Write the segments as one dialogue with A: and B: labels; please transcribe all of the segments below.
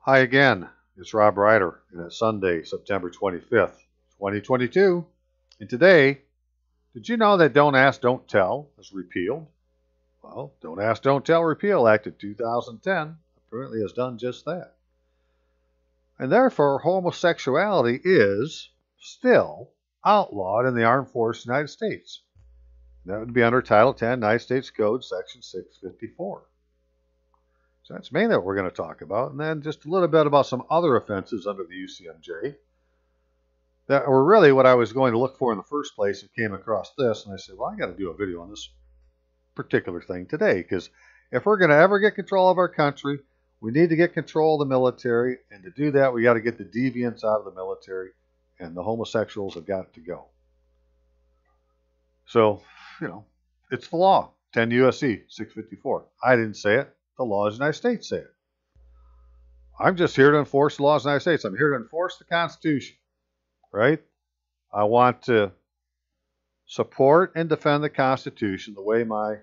A: Hi again, it's Rob Ryder, and it's Sunday, September 25th, 2022. And today, did you know that Don't Ask, Don't Tell is repealed? Well, Don't Ask, Don't Tell Repeal Act of 2010 apparently has done just that. And therefore, homosexuality is still outlawed in the Armed Forces of the United States. That would be under Title 10, United States Code, Section 654. So that's mainly what we're going to talk about. And then just a little bit about some other offenses under the UCMJ that were really what I was going to look for in the first place and came across this. And I said, well, I got to do a video on this particular thing today, because if we're going to ever get control of our country, we need to get control of the military. And to do that, we got to get the deviants out of the military, and the homosexuals have got to go. So, it's the law. 10 U.S.C. 654. I didn't say it. The laws of the United States say it. I'm just here to enforce the laws of the United States. I'm here to enforce the Constitution, right? I want to support and defend the Constitution the way my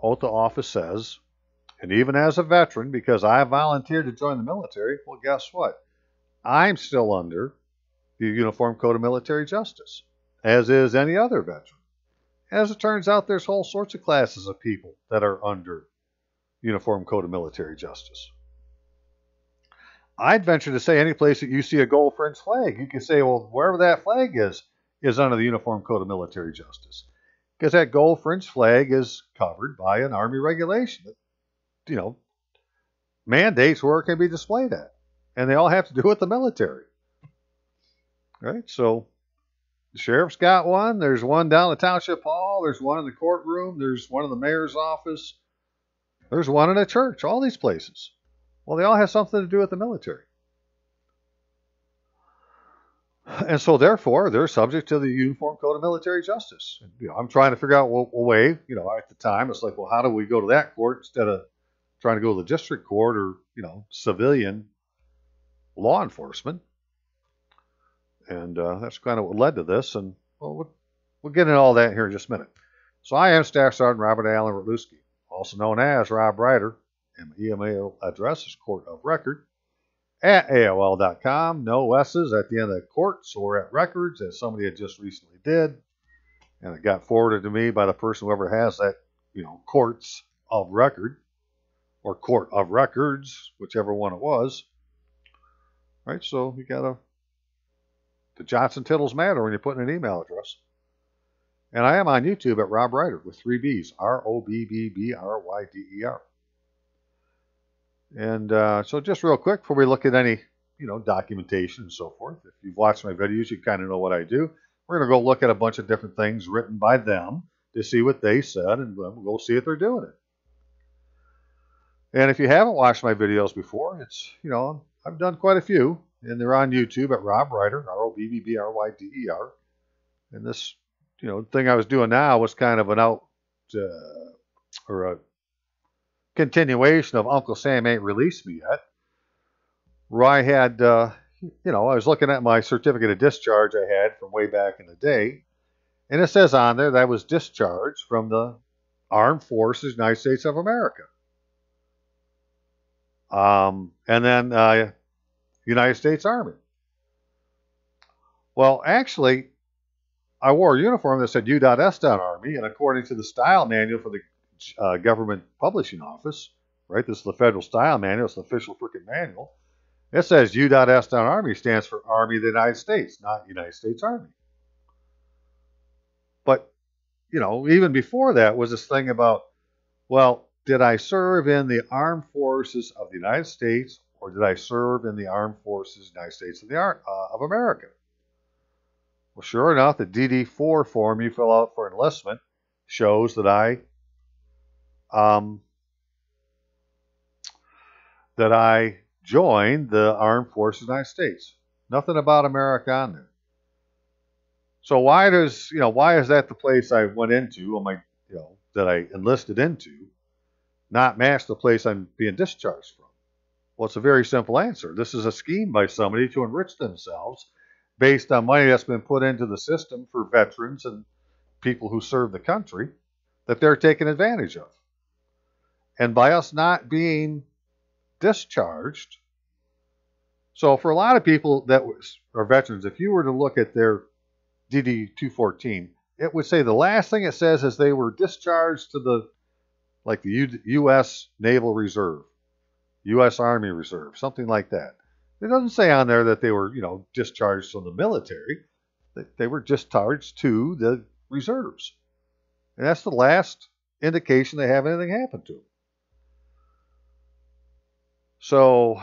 A: oath of office says. And even as a veteran, because I volunteered to join the military, well, guess what? I'm still under the Uniform Code of Military Justice, as is any other veteran. As it turns out, there's all sorts of classes of people that are under Uniform Code of Military Justice. I'd venture to say any place that you see a gold fringe flag, you can say, well, wherever that flag is under the Uniform Code of Military Justice. Because that gold fringe flag is covered by an Army regulation that, mandates where it can be displayed at. And they all have to do with the military. Right? So the sheriff's got one. There's one down the township hall. There's one in the courtroom. There's one in the mayor's office. There's one in a church. All these places. Well, they all have something to do with the military. And so, therefore, they're subject to the Uniform Code of Military Justice. I'm trying to figure out a way, at the time, it's like, well, how do we go to that court instead of trying to go to the district court or, civilian law enforcement? And that's kind of what led to this. And we'll get into all that here in just a minute. So I am Staff Sergeant Robert Allen Rutluski, also known as Rob Ryder, and my email address is court of record at AOL.com. No S's at the end of the courts or at records, as somebody had just recently did. And it got forwarded to me by the person whoever has that, courts of record or court of records, whichever one it was. Right, so you got the Johnson Tittles matter when you put in an email address. And I am on YouTube at Rob Ryder with 3 B's, ROBBBRYDER. And so just real quick, before we look at any, documentation and so forth, if you've watched my videos, you kind of know what I do. We're going to go look at a bunch of different things written by them to see what they said, and we'll go see if they're doing it. And if you haven't watched my videos before, it's, I've done quite a few, and they're on YouTube at Rob Ryder, ROBBBRYDER. And this, thing I was doing now was kind of an or a continuation of Uncle Sam Ain't Released Me Yet, where I had, I was looking at my certificate of discharge I had from way back in the day, and it says on there that I was discharged from the Armed Forces of the United States of America. And then United States Army. Well, actually, I wore a uniform that said U.S. Army, and according to the style manual for the Government Publishing Office, right? This is the federal style manual. It's the official freaking manual. It says U.S. Army stands for Army of the United States, not United States Army. But, even before that was this thing about, well, did I serve in the Armed Forces of the United States, or did I serve in the Armed Forces of the United States of America? Well, sure enough, the DD4 form you fill out for enlistment shows that I joined the Armed Forces of the United States. Nothing about America on there. So why is that the place I went into, that I enlisted into, not match the place I'm being discharged from? Well, it's a very simple answer. This is a scheme by somebody to enrich themselves based on money that's been put into the system for veterans and people who serve the country that they're taking advantage of. And by us not being discharged. So for a lot of people that are veterans, if you were to look at their DD 214, it would say the last thing it says is they were discharged to the U.S. Naval Reserve, U.S. Army Reserve, something like that. It doesn't say on there that they were, discharged from the military. They were discharged to the reserves. And that's the last indication they have anything happen to them. So,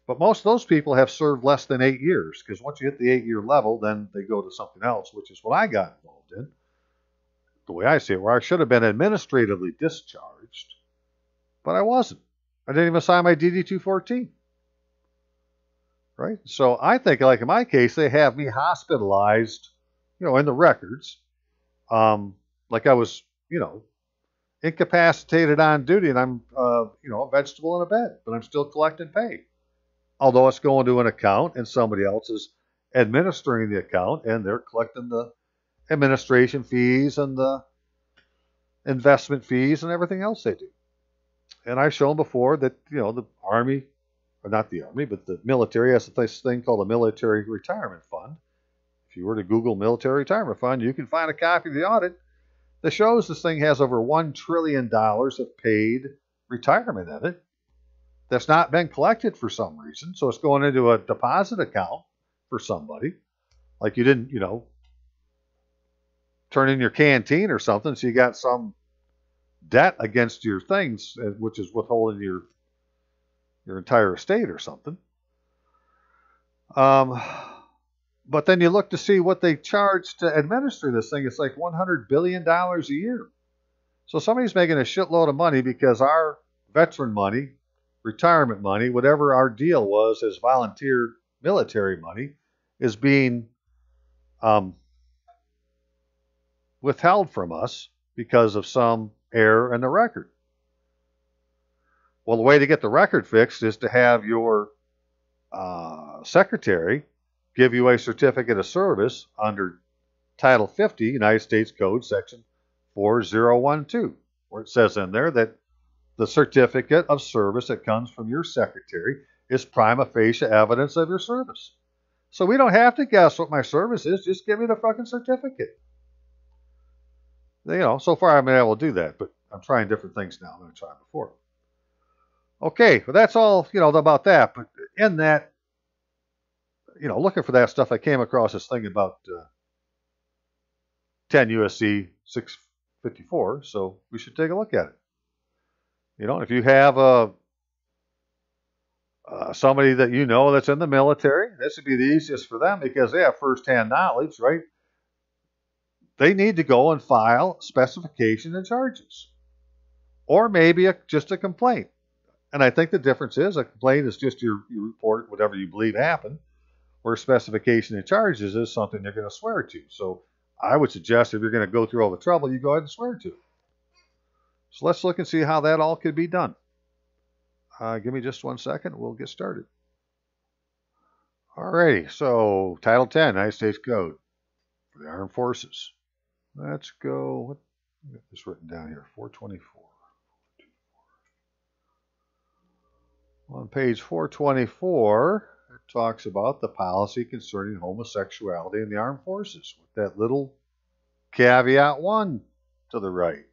A: but most of those people have served less than 8 years, because once you hit the 8-year level, then they go to something else, which is what I got involved in. The way I see it, where I should have been administratively discharged, but I wasn't. I didn't even sign my DD 214. Right? So I think, like in my case, they have me hospitalized, in the records, like I was, incapacitated on duty, and I'm, a vegetable in a bed, but I'm still collecting pay. Although it's going to an account and somebody else is administering the account and they're collecting the administration fees and the investment fees and everything else they do. And I've shown before that, the Army, or not the Army, but the military has this thing called a military retirement fund. If you were to Google military retirement fund, you can find a copy of the audit that shows this thing has over $1 trillion of paid retirement in it that's not been collected for some reason. So it's going into a deposit account for somebody. Like you didn't, turn in your canteen or something, so you got some debt against your things, which is withholding your entire estate or something. But then you look to see what they charge to administer this thing. It's like $100 billion a year. So somebody's making a shitload of money because our veteran money, retirement money, whatever our deal was as volunteer military money, is being withheld from us because of some error in the record. Well, the way to get the record fixed is to have your secretary give you a certificate of service under Title 50, United States Code, Section 4012, where it says in there that the certificate of service that comes from your secretary is prima facie evidence of your service. So we don't have to guess what my service is. Just give me the fucking certificate. So far I've been able to do that, but I'm trying different things now than I tried before. Okay, well that's all, about that. But in that, looking for that stuff, I came across this thing about 10 U.S.C. 654, so we should take a look at it. If you have somebody that that's in the military, this would be the easiest for them because they have firsthand knowledge, right? They need to go and file specification and charges. Or maybe just a complaint. And I think the difference is a complaint is just you report whatever you believe happened, where specification and charges is something you're going to swear to. So I would suggest if you're going to go through all the trouble, you go ahead and swear to it. So let's look and see how that all could be done. Give me just 1 second. We'll get started. Alrighty, so Title 10, United States Code for the Armed Forces. Let's go, get this written down here, 424. On page 424, it talks about the policy concerning homosexuality in the armed forces, with that little caveat 1 to the right.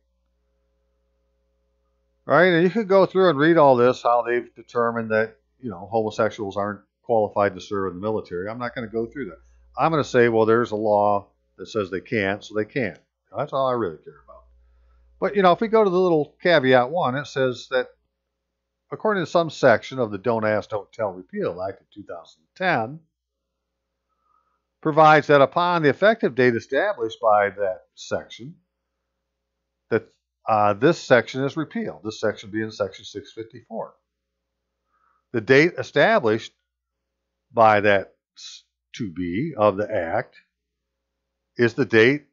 A: All right, and you could go through and read all this, how they've determined that, homosexuals aren't qualified to serve in the military. I'm not going to go through that. I'm going to say, well, there's a law that says they can't, so they can't. That's all I really care about. But, if we go to the little caveat 1, it says that according to some section of the Don't Ask, Don't Tell Repeal Act of 2010, provides that upon the effective date established by that section, that this section is repealed, this section being Section 654. The date established by that 2B of the Act is the date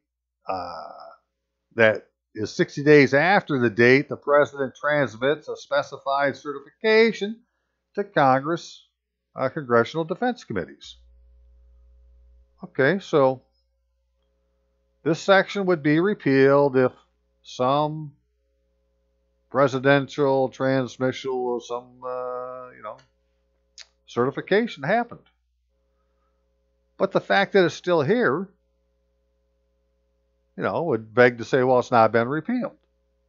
A: that is 60 days after the date the President transmits a specified certification to Congress, Congressional Defense Committees. Okay, so this section would be repealed if some presidential transmission of some, certification happened. But the fact that it's still here, would beg to say, well, it's not been repealed,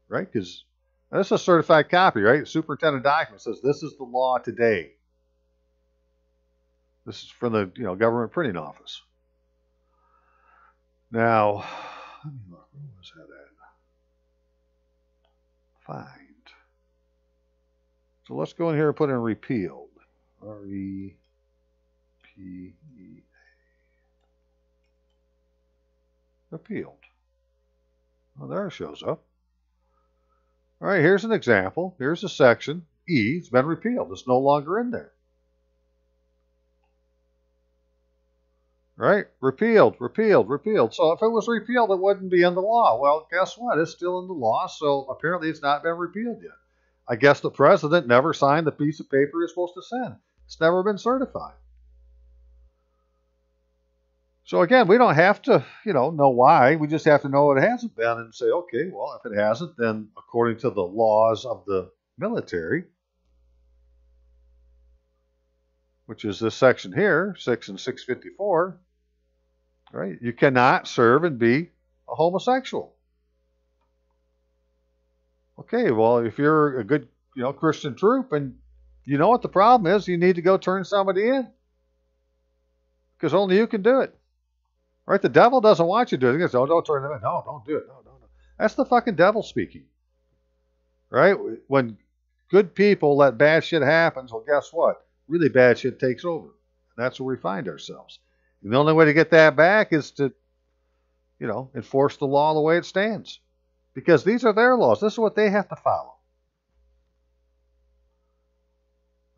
A: right? Because this is a certified copy, right? Superintendent document says this is the law today. This is from the government printing office. Now, let me look. Where was that at? Find. So let's go in here and put in repealed. R-E-P-E-A. Repealed. Well, there it shows up. All right, here's an example. Here's a section. E, it's been repealed. It's no longer in there. Right? Repealed, repealed, repealed. So if it was repealed, it wouldn't be in the law. Well, guess what? It's still in the law, so apparently it's not been repealed yet. I guess the president never signed the piece of paper he's supposed to send. It's never been certified. So again, we don't have to, know why. We just have to know it hasn't been and say, okay, well, if it hasn't, then according to the laws of the military, which is this section here, 6 and 654, right? You cannot serve and be a homosexual. Okay, well, if you're a good, Christian troop and you know what the problem is, you need to go turn somebody in. Because only you can do it. Right? The devil doesn't want you to do it. He goes, oh, don't turn them in. No, don't do it. No. That's the fucking devil speaking. Right? When good people let bad shit happen, well, guess what? Really bad shit takes over. And that's where we find ourselves. And the only way to get that back is to, enforce the law the way it stands. Because these are their laws. This is what they have to follow.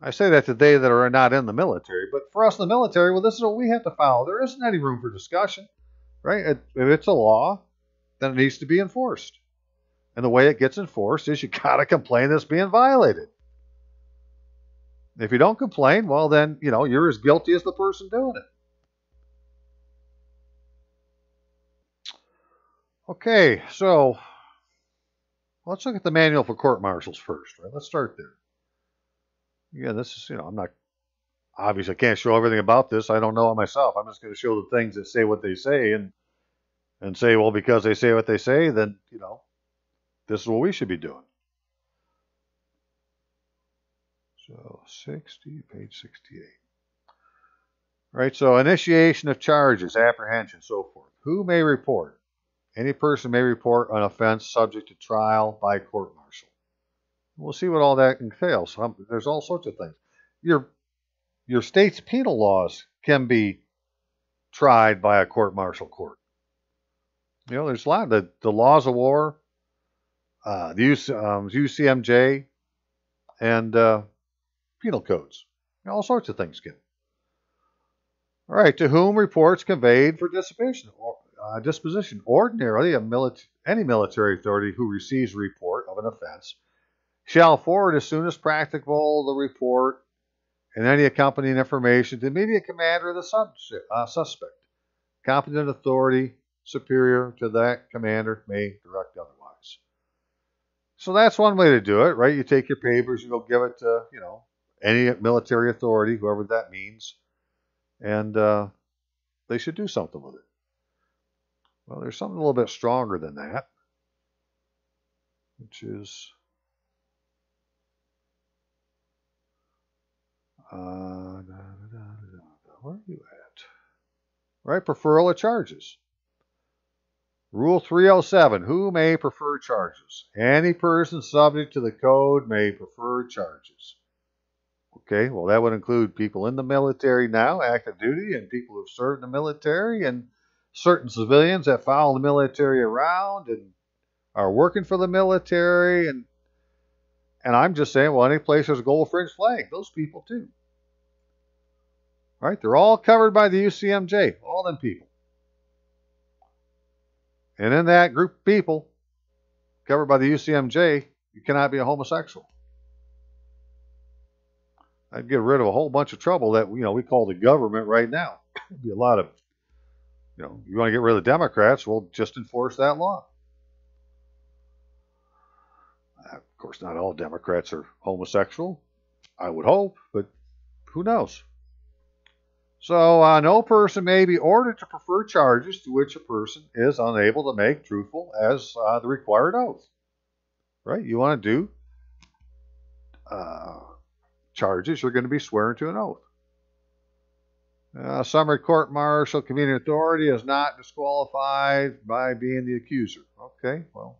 A: I say that to they that are not in the military, but for us in the military, well, this is what we have to follow. There isn't any room for discussion, right? If it's a law, then it needs to be enforced. And the way it gets enforced is you got to complain that it's being violated. If you don't complain, well, then, you're as guilty as the person doing it. Okay, so let's look at the manual for court martials first, right? Let's start there. Again, this is, I'm not, obviously I can't show everything about this. I don't know it myself. I'm just going to show the things that say what they say and say, well, because they say what they say, then, this is what we should be doing. So 60, page 68. Right, so initiation of charges, apprehension, so forth. Who may report? Any person may report an offense subject to trial by court-martial. We'll see what all that entails. There's all sorts of things. Your state's penal laws can be tried by a court-martial court. There's a lot of the laws of war, the UCMJ, and penal codes. All sorts of things can. All right, to whom reports conveyed for disposition. Ordinarily, any military authority who receives a report of an offense shall forward as soon as practicable the report and any accompanying information to the immediate commander of the suspect. Competent authority superior to that commander may direct otherwise. So that's one way to do it, right? You take your papers, you go give it to, any military authority, whoever that means, and they should do something with it. Well, there's something a little bit stronger than that, which is where are you at? Right, preferral of charges. Rule 307, who may prefer charges? Any person subject to the code may prefer charges. Okay, well, that would include people in the military now, active duty, and people who have served in the military, and certain civilians that follow the military around and are working for the military, and I'm just saying, well, any place there's a gold fringe flag, those people too. Right? They're all covered by the UCMJ, all them people. And in that group of people covered by the UCMJ, you cannot be a homosexual. I'd get rid of a whole bunch of trouble that, we call the government right now. There'd be a lot of, you want to get rid of the Democrats, well, just enforce that law. course, not all Democrats are homosexual, I would hope, but who knows? So, no person may be ordered to prefer charges to which a person is unable to make truthful as the required oath. Right? You want to do charges, you're going to be swearing to an oath. Summary court-martial convening authority is not disqualified by being the accuser. Okay, well.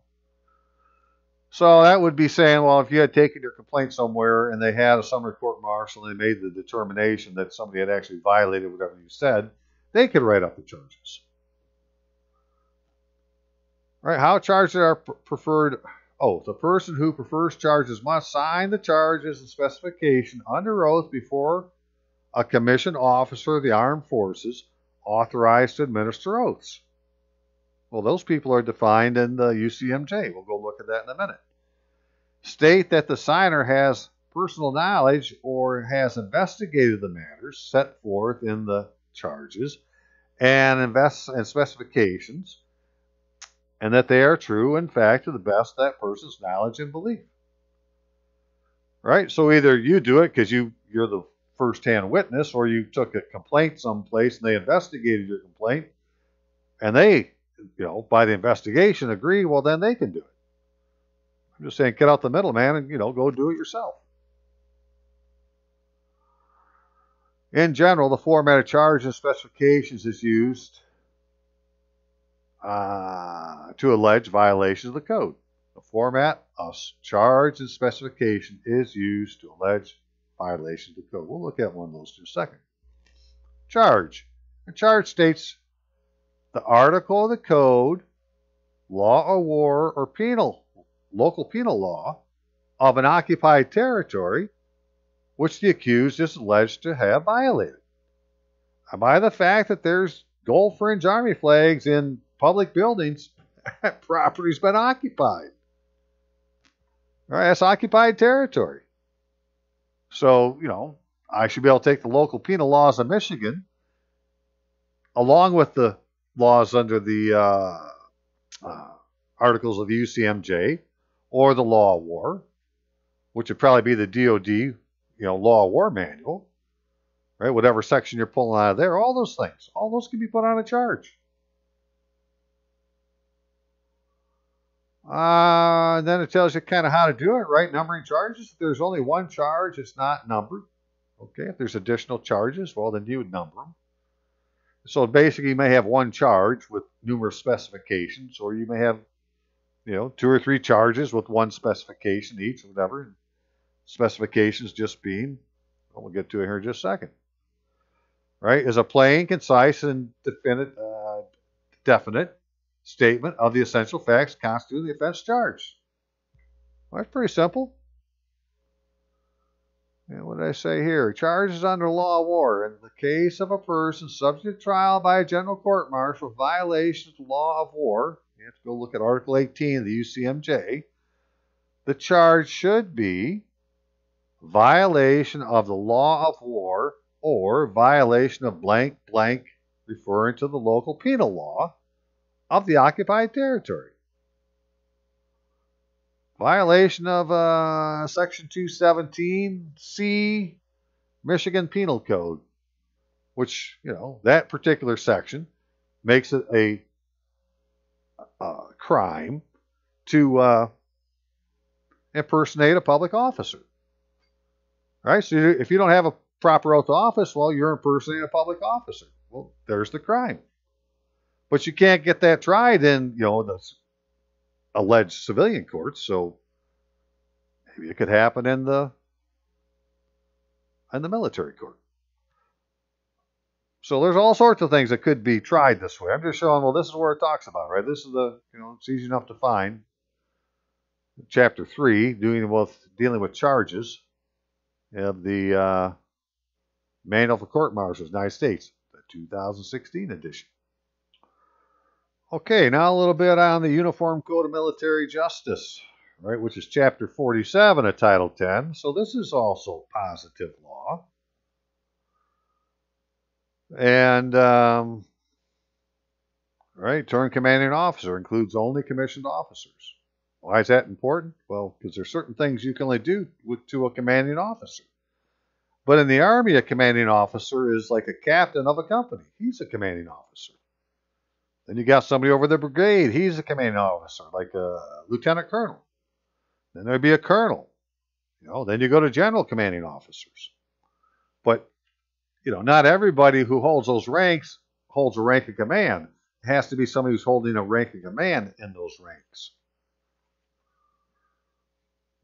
A: So that would be saying, well, if you had taken your complaint somewhere and they had a summary court-martial and they made the determination that somebody had actually violated whatever you said, they could write up the charges. All right, how charges are preferred oath. A person who prefers charges must sign the charges and specification under oath before a commissioned officer of the armed forces authorized to administer oaths. Well, those people are defined in the UCMJ. We'll go look at that in a minute. State that the signer has personal knowledge or has investigated the matters set forth in the charges and specifications, and that they are true, in fact, to the best of that person's knowledge and belief. Right? So either you do it because you're the first-hand witness, or you took a complaint someplace and they investigated your complaint, and they, by the investigation agree, well, then they can do it. I'm just saying, get out the middle, man, and, go do it yourself. In general, the format of charges and specifications is used to allege violations of the code. The format of charge and specification is used to allege violations of the code. We'll look at one of those in a second. Charge. A charge states the article of the code, law of war, or local penal law of an occupied territory which the accused is alleged to have violated. And by the fact that there's gold fringe army flags in public buildings, that property's been occupied. All right, that's occupied territory. So, I should be able to take the local penal laws of Michigan along with the laws under the articles of the UCMJ or the law of war, which would probably be the DOD, law of war manual, right? Whatever section you're pulling out of there, all those things, all those can be put on a charge. Then it tells you kind of how to do it, right? Numbering charges. If there's only one charge, it's not numbered. Okay, if there's additional charges, well, then you would number them. So basically, you may have one charge with numerous specifications, or you may have, 2 or 3 charges with one specification each, whatever. Specifications just being, we'll get to it here in just a second. Right? Is a plain, concise, and definite statement of the essential facts constituting the offense charged. Well, that's pretty simple. And what did I say here? Charges under law of war. In the case of a person subject to trial by a general court-martial for violations of law of war, you have to go look at Article 18 of the UCMJ, the charge should be violation of the law of war or violation of blank blank, referring to the local penal law of the occupied territory. Violation of Section 217C Michigan Penal Code, which, that particular section makes it a crime to impersonate a public officer. Right? So if you don't have a proper oath of office, well, you're impersonating a public officer. Well, there's the crime. But you can't get that tried in, the alleged civilian courts, so maybe it could happen in the military court. So there's all sorts of things that could be tried this way. I'm just showing, well, this is where it talks about, right? This is it's easy enough to find. Chapter 3, dealing with charges of the Manual for Court Martials, United States, the 2016 edition. Okay, now a little bit on the Uniform Code of Military Justice, right, which is Chapter 47 of Title 10. So this is also positive law. And, right, term commanding officer includes only commissioned officers. Why is that important? Well, because there's certain things you can only do to a commanding officer. But in the Army, a commanding officer is like a captain of a company. He's a commanding officer. Then you got somebody over the brigade. He's a commanding officer, like a lieutenant colonel. Then there'd be a colonel. Then you go to general commanding officers. But, not everybody who holds those ranks holds a rank of command. It has to be somebody who's holding a rank of command in those ranks.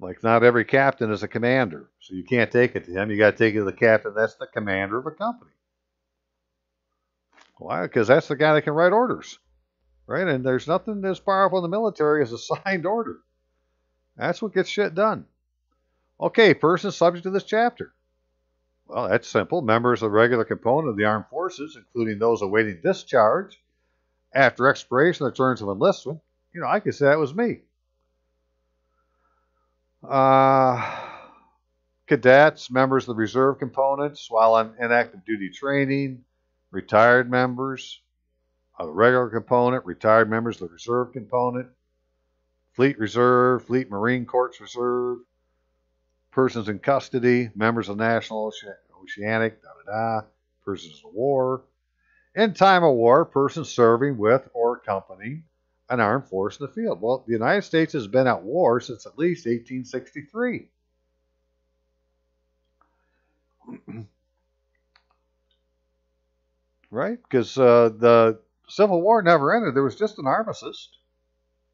A: Like, not every captain is a commander, so you can't take it to him. You got to take it to the captain. That's the commander of a company. Why? Because that's the guy that can write orders, right? And there's nothing as powerful in the military as a signed order. That's what gets shit done. Okay, person subject to this chapter. Well, that's simple. Members of the regular component of the armed forces, including those awaiting discharge after expiration of the terms of enlistment. I could say that was me. Cadets, members of the reserve components while on inactive duty training, retired members of the regular component, retired members of the reserve component, fleet reserve, fleet marine corps reserve, persons in custody, members of National Oceanic, prisoners of war. In time of war, persons serving with or accompanying an armed force in the field. Well, the United States has been at war since at least 1863. Right? Because the Civil War never ended. There was just an armistice.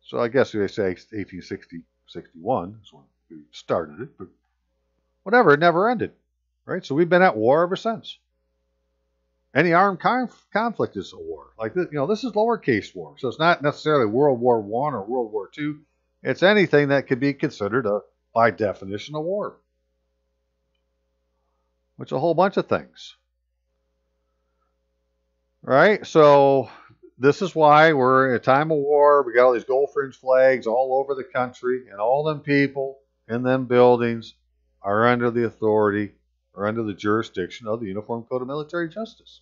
A: So I guess they say 1861 is when we started it. But whatever, it never ended. Right? So we've been at war ever since. Any armed conflict is a war. Like this, this is lowercase war. So it's not necessarily World War I or World War II. It's anything that could be considered by definition, a war. Which is a whole bunch of things. Right? So this is why we're in a time of war. We got all these gold fringe flags all over the country, and all them people in them buildings are under the authority or under the jurisdiction of the Uniform Code of Military Justice.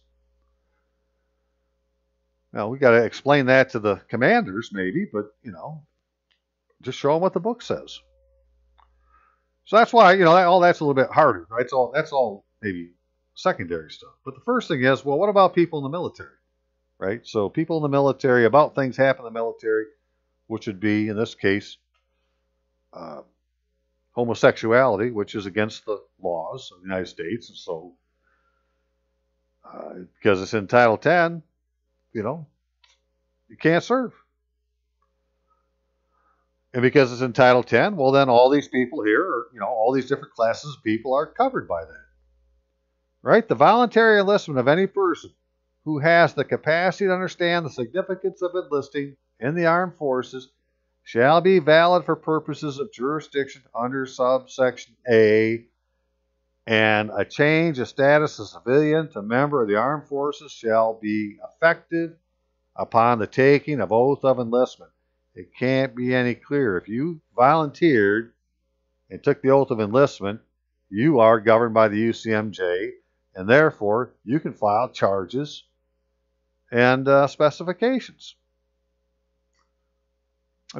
A: Now, we got to explain that to the commanders, maybe, but, just show them what the book says. So that's why, all that's a little bit harder, right? That's all maybe secondary stuff. But the first thing is, well, what about people in the military, right? So people in the military, about things happen in the military, which would be, in this case, homosexuality, which is against the laws of the United States. And so, because it's in Title 10, you can't serve. And because it's in Title 10, well, then all these people here, all these different classes of people are covered by that. Right? The voluntary enlistment of any person who has the capacity to understand the significance of enlisting in the armed forces shall be valid for purposes of jurisdiction under subsection A, and a change of status of civilian to member of the armed forces shall be effective upon the taking of oath of enlistment. It can't be any clearer. If you volunteered and took the oath of enlistment, you are governed by the UCMJ, and therefore you can file charges and specifications.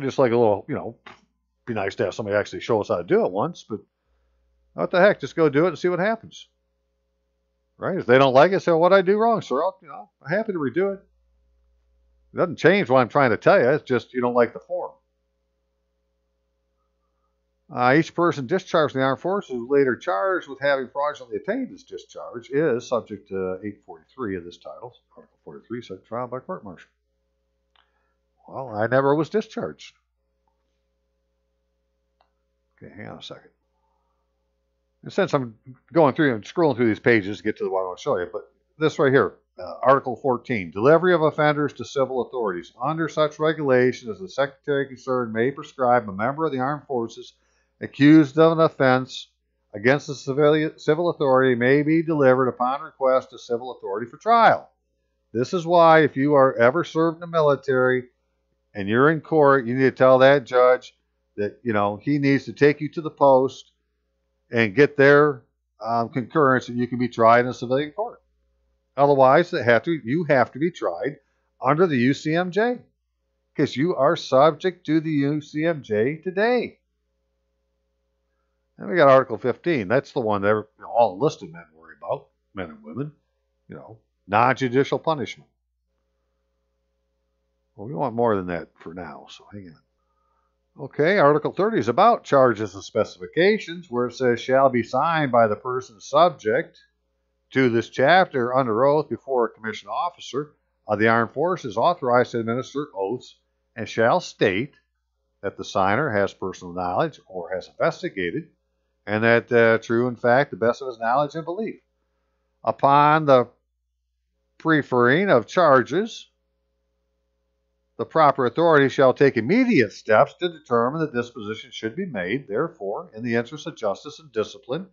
A: Just like a little, be nice to have somebody actually show us how to do it once, but what the heck, just go do it and see what happens. Right? If they don't like it, say, well, what did I do wrong, sir? I'm happy to redo it. It doesn't change what I'm trying to tell you. It's just you don't like the form. Each person discharged from the armed forces who later charged with having fraudulently obtained this discharge is subject to 843 of this title. Article 43 said trial by court-martial. Well, I never was discharged. Okay, hang on a second. And since I'm going through and scrolling through these pages to get to what I want to show you, but this right here, Article 14, delivery of offenders to civil authorities. Under such regulation as the Secretary concerned may prescribe a member of the armed forces accused of an offense against the civil authority may be delivered upon request to civil authority for trial. This is why if you are ever served in the military and you're in court, you need to tell that judge that, he needs to take you to the post and get their concurrence, and you can be tried in a civilian court. Otherwise, you have to be tried under the UCMJ. because you are subject to the UCMJ today. And we got Article 15. That's the one that all enlisted men worry about, men and women. Non-judicial punishment. Well, we want more than that for now, so hang on. Okay, Article 30 is about charges and specifications, where it says shall be signed by the person subject to this chapter under oath before a commissioned officer of the armed forces authorized to administer oaths, and shall state that the signer has personal knowledge or has investigated, and that true in fact the best of his knowledge and belief. Upon the preferring of charges, the proper authority shall take immediate steps to determine that disposition should be made, therefore, in the interest of justice and discipline,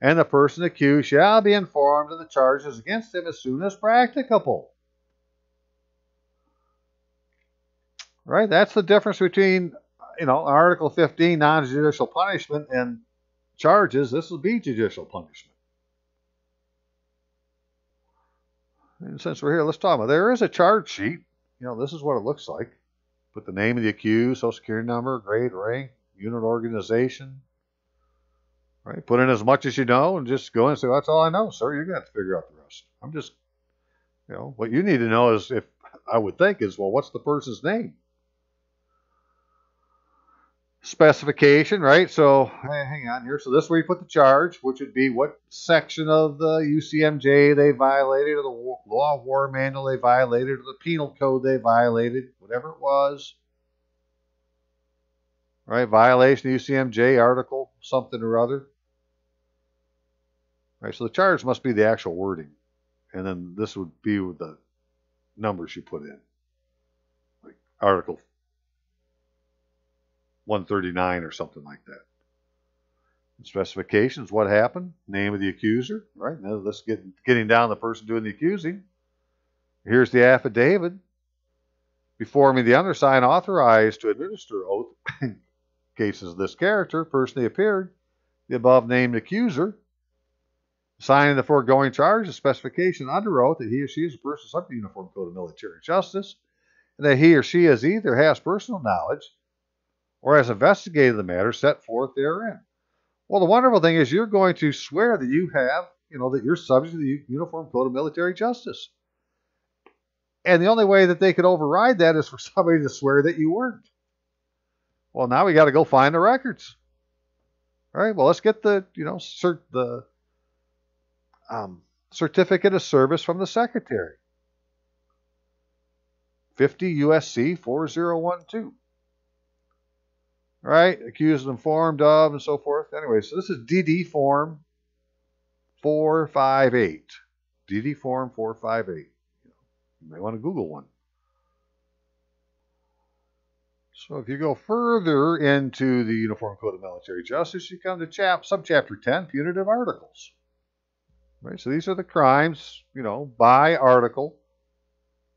A: and the person accused shall be informed of the charges against him as soon as practicable. Right? That's the difference between, Article 15, non-judicial punishment, and charges. This will be judicial punishment. And since we're here, let's talk about it. There is a charge sheet. This is what it looks like. Put the name of the accused, social security number, grade, rank, unit, organization. Right? Put in as much as you know and just go in and say, that's all I know, sir. You're going to have to figure out the rest. I'm just, what you need to know is, if I would think, is, well, what's the person's name? Specification, right? So, hang on here. So this is where you put the charge, which would be what section of the UCMJ they violated, or the Law of War Manual they violated, or the Penal Code they violated, whatever it was. Right? Violation of UCMJ article, something or other. Right? So the charge must be the actual wording. And then this would be with the numbers you put in. Like Article 139 or something like that. Specifications, what happened, name of the accuser, right? Now let's getting down to the person doing the accusing. Here's the affidavit. Before me, the undersigned authorized to administer oath in cases of this character, personally appeared, the above named accuser, signing the foregoing charge, the specification under oath that he or she is a person subject to the Uniform Code of Military Justice, and that he or she either has personal knowledge or has investigated the matter set forth therein. Well, the wonderful thing is you're going to swear that you have, that you're subject to the Uniform Code of Military Justice. And the only way that they could override that is for somebody to swear that you weren't. Well, now we got to go find the records. All right, well, let's get the, certificate of service from the Secretary. 50 U.S.C. 4012. Right? Accused, informed of, and so forth. Anyway, so this is DD Form 458. DD Form 458. You may want to Google one. So if you go further into the Uniform Code of Military Justice, you come to subchapter 10, punitive articles. Right? So these are the crimes, by article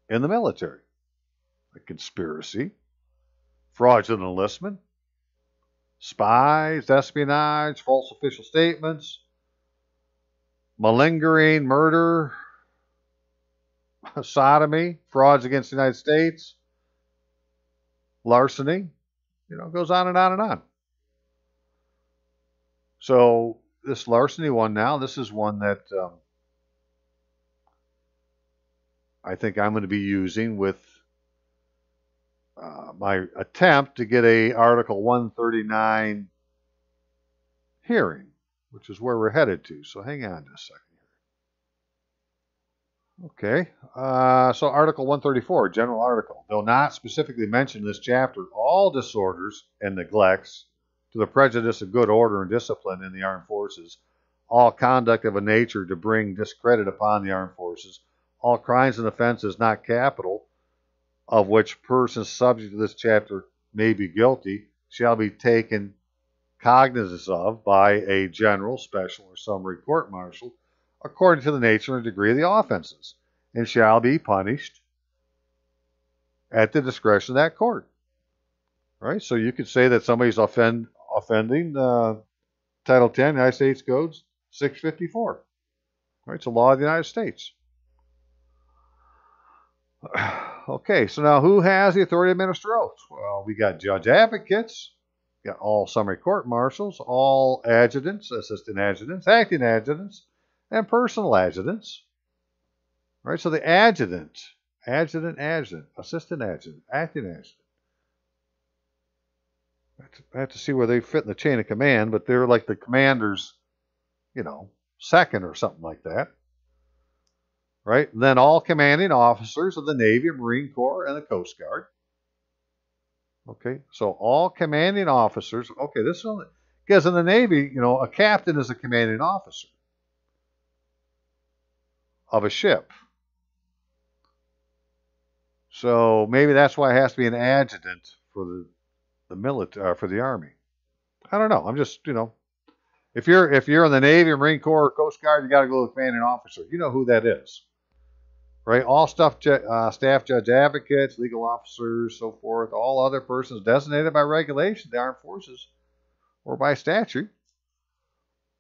A: in the military. Like conspiracy, fraudulent enlistment, spies, espionage, false official statements, malingering, murder, sodomy, frauds against the United States, larceny, goes on and on and on. So this larceny one now, this is one that I think I'm going to be using with my attempt to get a Article 139 hearing, which is where we're headed to. So hang on just a second here. Okay, so Article 134, general article. Though not specifically mentioned in this chapter, all disorders and neglects to the prejudice of good order and discipline in the armed forces, all conduct of a nature to bring discredit upon the armed forces, all crimes and offenses not capital, of which persons subject to this chapter may be guilty, shall be taken cognizance of by a general, special, or summary court-martial, according to the nature and degree of the offenses, and shall be punished at the discretion of that court. Right? So you could say that somebody's offending Title 10, United States Codes 654. Right? It's a law of the United States. Okay, so now who has the authority to administer oaths? Well, we got judge advocates, we got all summary court marshals, all adjutants, assistant adjutants, acting adjutants, and personal adjutants. Right, so the adjutant, assistant adjutant, acting adjutant. I have to see where they fit in the chain of command, but they're like the commander's, second or something like that. Right? And then all commanding officers of the Navy, Marine Corps, and the Coast Guard. Okay, so all commanding officers. Okay, this one, because in the Navy, a captain is a commanding officer of a ship. So maybe that's why it has to be an adjutant for the military, for the Army. I don't know. I'm just, if you're in the Navy, Marine Corps, or Coast Guard, you got to go with commanding officer. You know who that is. Right, all staff judge advocates, legal officers, so forth, all other persons designated by regulation, the armed forces, or by statute.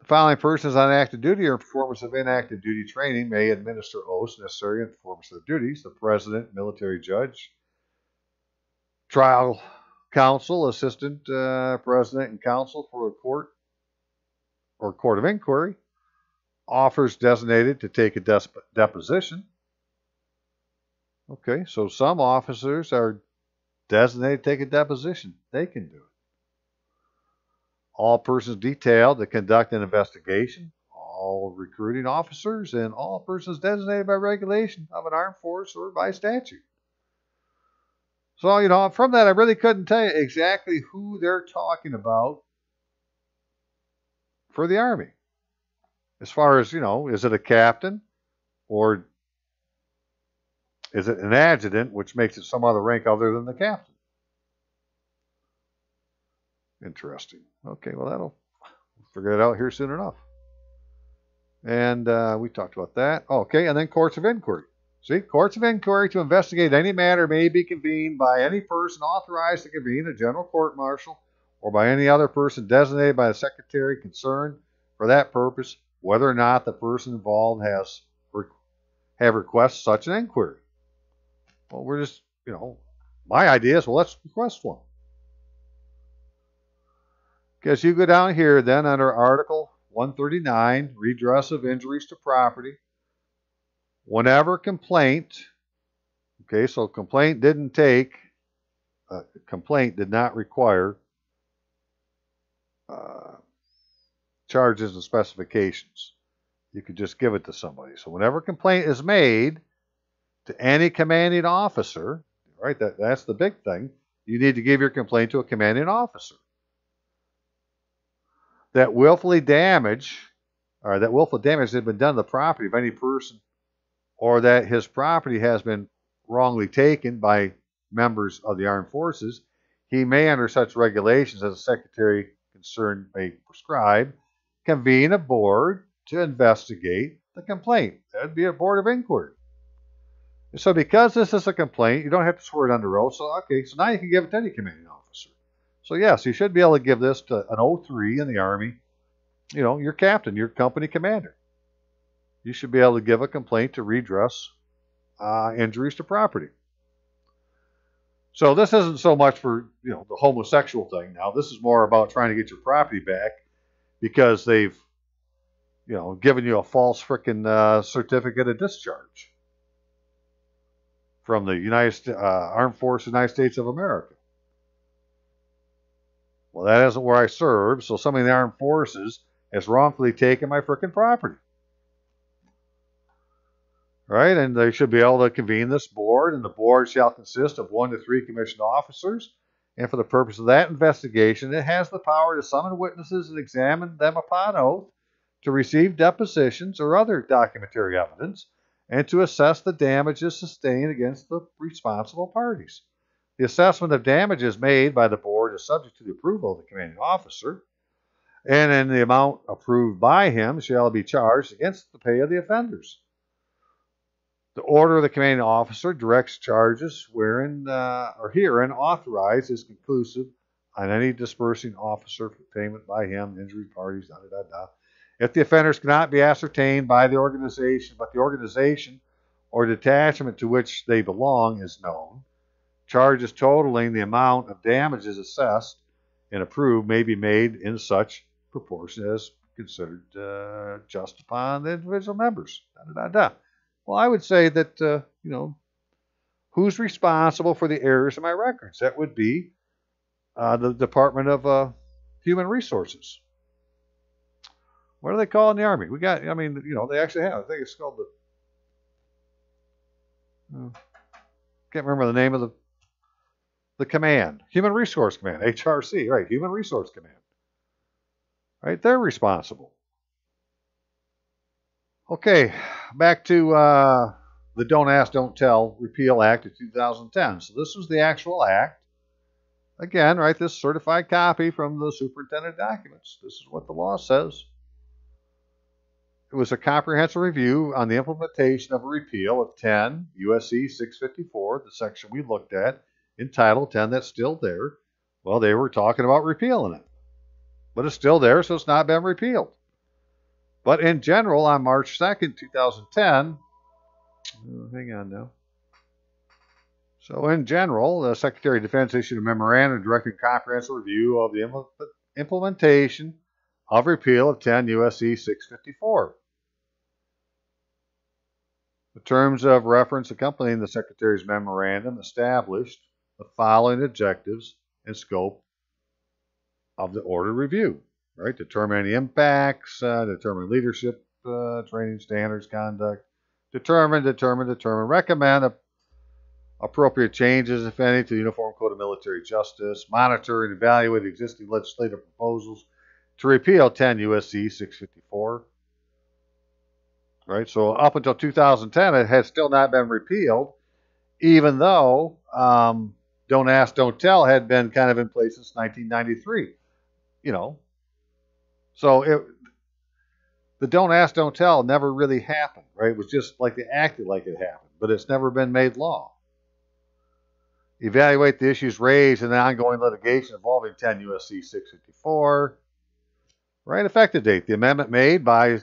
A: The following persons on active duty or performance of inactive duty training may administer oaths necessary in performance of their duties: the president, military judge, trial counsel, assistant president and counsel for a court or court of inquiry, officers designated to take a deposition. Okay, so some officers are designated to take a deposition. They can do it. All persons detailed to conduct an investigation, all recruiting officers, and all persons designated by regulation of an armed force or by statute. So, from that, I really couldn't tell you exactly who they're talking about for the Army. As far as, is it a captain or is it an adjutant, which makes it some other rank other than the captain? Interesting. Okay, well, we'll figure it out here soon enough. And we talked about that. Okay, and then courts of inquiry. See, courts of inquiry to investigate any matter may be convened by any person authorized to convene a general court martial or by any other person designated by the secretary concerned for that purpose, whether or not the person involved have requested such an inquiry. Well, we're just, my idea is, let's request one. Because you go down here then under Article 139, redress of injuries to property. Whenever complaint, okay, so complaint did not require charges and specifications. You could just give it to somebody. So whenever complaint is made to any commanding officer, right, that's the big thing, you need to give your complaint to a commanding officer. That willful damage has been done to the property of any person, or that his property has been wrongly taken by members of the armed forces, he may, under such regulations as the secretary concerned may prescribe, convene a board to investigate the complaint. That would be a board of inquiry. So because this is a complaint, you don't have to swear it under oath. So now you can give it to any commanding officer. So yes, you should be able to give this to an 03 in the Army, your captain, your company commander. You should be able to give a complaint to redress injuries to property. So this isn't so much for, the homosexual thing now. This is more about trying to get your property back because they've, given you a false frickin' certificate of discharge from the Armed Forces of the United States of America. Well, that isn't where I serve, so somebody in the Armed Forces has wrongfully taken my frickin' property. Right, and they should be able to convene this board, and the board shall consist of 1 to 3 commissioned officers, and for the purpose of that investigation, it has the power to summon witnesses and examine them upon oath, to receive depositions or other documentary evidence, and to assess the damages sustained against the responsible parties. The assessment of damages made by the board is subject to the approval of the commanding officer, and in the amount approved by him shall be charged against the pay of the offenders. The order of the commanding officer directs charges herein authorized is conclusive on any dispersing officer for payment by him, injured parties, If the offenders cannot be ascertained by the organization, but the organization or detachment to which they belong is known, charges totaling the amount of damages assessed and approved may be made in such proportion as considered just upon the individual members. Well, I would say that, who's responsible for the errors in my records? That would be the Department of Human Resources. What do they call in the Army? They actually have. I think it's called can't remember the name of the command. Human Resource Command, HRC, right? Human Resource Command. Right? They're responsible. Okay, back to the Don't Ask, Don't Tell Repeal Act of 2010. So this was the actual act. Again, right, this certified copy from the superintendent documents. This is what the law says. It was a comprehensive review on the implementation of a repeal of 10 U.S.C. 654, the section we looked at, in Title 10 that's still there. Well, they were talking about repealing it. But it's still there, so it's not been repealed. But in general, on March 2nd, 2010, hang on now. So in general, the Secretary of Defense issued a memorandum directing comprehensive review of the implementation of repeal of 10 U.S.C. 654. The terms of reference accompanying the Secretary's memorandum established the following objectives and scope of the order review. Right? Determine any impacts, determine leadership, training standards, conduct, determine, recommend appropriate changes, if any, to the Uniform Code of Military Justice, monitor and evaluate existing legislative proposals to repeal 10 U.S.C. 654. Right? So up until 2010, it had still not been repealed, even though Don't Ask, Don't Tell had been kind of in place since 1993. So the Don't Ask, Don't Tell never really happened, right? It was just like they acted like it happened, but it's never been made law. Evaluate the issues raised in the ongoing litigation involving 10 U.S.C. 654. Right, effective date. The amendment made by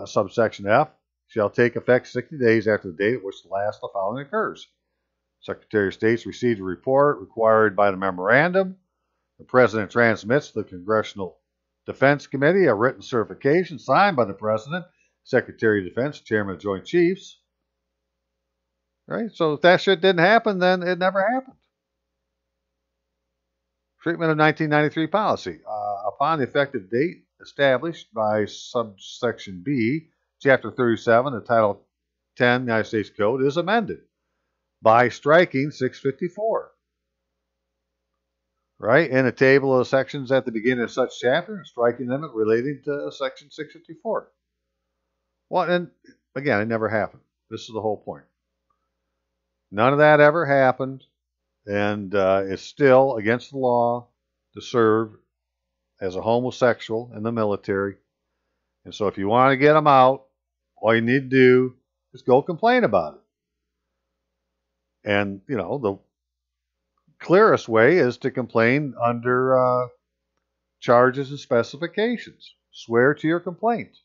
A: subsection F shall take effect 60 days after the date at which the last of the following occurs. Secretary of State received a report required by the memorandum. The President transmits to the Congressional Defense Committee a written certification signed by the President, Secretary of Defense, Chairman of Joint Chiefs. Right? So if that shit didn't happen, then it never happened. Treatment of 1993 policy. Upon the effective date established by subsection B, Chapter 37 of Title 10 United States Code is amended by striking 654. Right? In a table of sections at the beginning of such chapter, and striking them relating to section 654. Well, and again, it never happened. This is the whole point. None of that ever happened, and it's still against the law to serve as a homosexual in the military. And so if you want to get them out, all you need to do is go complain about it. And, the clearest way is to complain under charges and specifications. Swear to your complaint.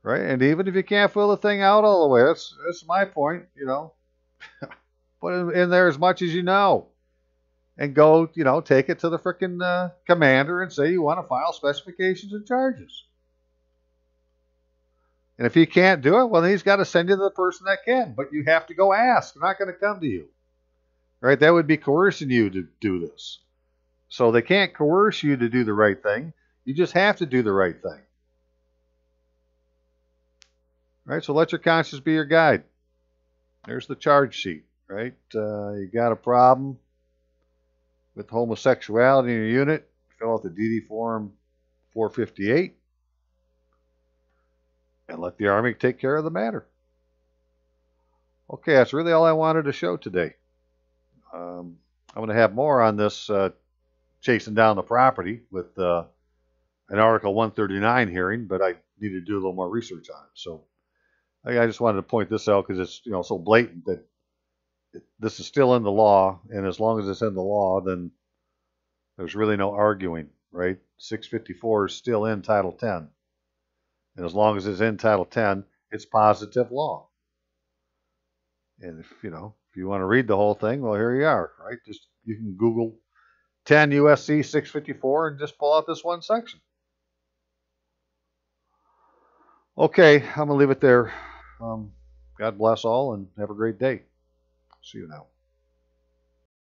A: Right? And even if you can't fill the thing out all the way, that's my point, Put in there as much as you know. And go, take it to the frickin' commander and say you want to file specifications and charges. And if he can't do it, well, then he's got to send you to the person that can. But you have to go ask. They're not going to come to you. Right? That would be coercing you to do this. So they can't coerce you to do the right thing. You just have to do the right thing. Right? So let your conscience be your guide. There's the charge sheet. Right? You got a problem with homosexuality in your unit, fill out the DD Form 458 and let the Army take care of the matter. Okay, that's really all I wanted to show today. I'm going to have more on this chasing down the property with an Article 139 hearing, but I need to do a little more research on it. So I just wanted to point this out because it's so blatant that this is still in the law, and as long as it's in the law, then there's really no arguing, right? 654 is still in Title 10. And as long as it's in Title 10, It's positive law. And if you want to read the whole thing, well, here you are, right? Just you can Google 10 U.S.C. 654 and just pull out this one section. Okay, I'm gonna leave it there. God bless all and have a great day. See you now.